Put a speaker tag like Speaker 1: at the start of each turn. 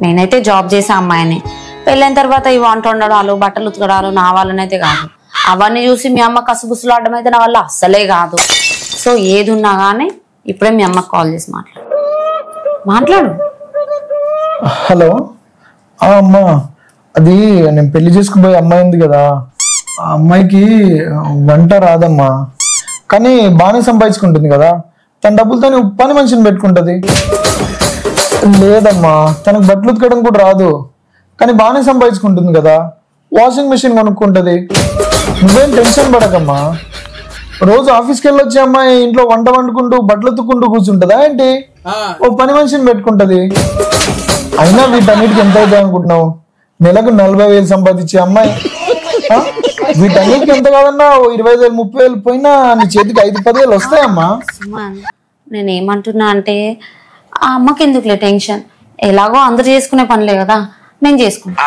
Speaker 1: నేనైతే జాబ్ చేసే అమ్మాయిని. పెళ్ళైన తర్వాత ఈ వంట వండడాలు బట్టలు ఉతకడాలు నా వాళ్ళనైతే కాదు. అవన్నీ చూసి మీ అమ్మ కసుబుసులు ఆడడం అయితే నా వల్ల అస్సలే కాదు. సో ఏది ఉన్నా కానీ ఇప్పుడే మీ అమ్మకి కాల్ చేసి మాట్లాడు.
Speaker 2: హలో అమ్మా, అది నేను పెళ్లి చేసుకుపోయే అమ్మాయి ఉంది కదా, ఆ అమ్మాయికి వంట రాదమ్మా, కానీ బాగానే సంపాదించుకుంటుంది కదా. తన డబ్బులతో పని మనిషిని పెట్టుకుంటది. లేదమ్మా, తనకు బట్టలు ఉతకడం కూడా రాదు, కానీ బాగానే సంపాదించుకుంటుంది కదా. వాషింగ్ మెషిన్ కొనుక్కుంటది. నువ్వేం టెన్షన్ పడకమ్మా. రోజు ఆఫీస్కి వెళ్ళొచ్చే అమ్మాయి ఇంట్లో వంట వండుకుంటూ బట్టలు ఉతుక్కుంటూ కూర్చుంటదా ఏంటి? ఓ పని మనిషిని పెట్టుకుంటది. అయినా వీటన్నిటికి ఎంత అవుతాయి అనుకుంటున్నావు? నెలకు 40,000 సంపాదించే అమ్మాయి. వీటన్నిటికి ఎంత కాదన్నా 25,000 30,000 పోయినా నీ చేతికి 5-10,000 వస్తాయమ్మా.
Speaker 1: నేనేమంటున్నా అంటే ఆ అమ్మకి ఎందుకులే టెన్షన్, ఎలాగో అందరు చేసుకునే పనిలే కదా, నేను చేసుకుంటా.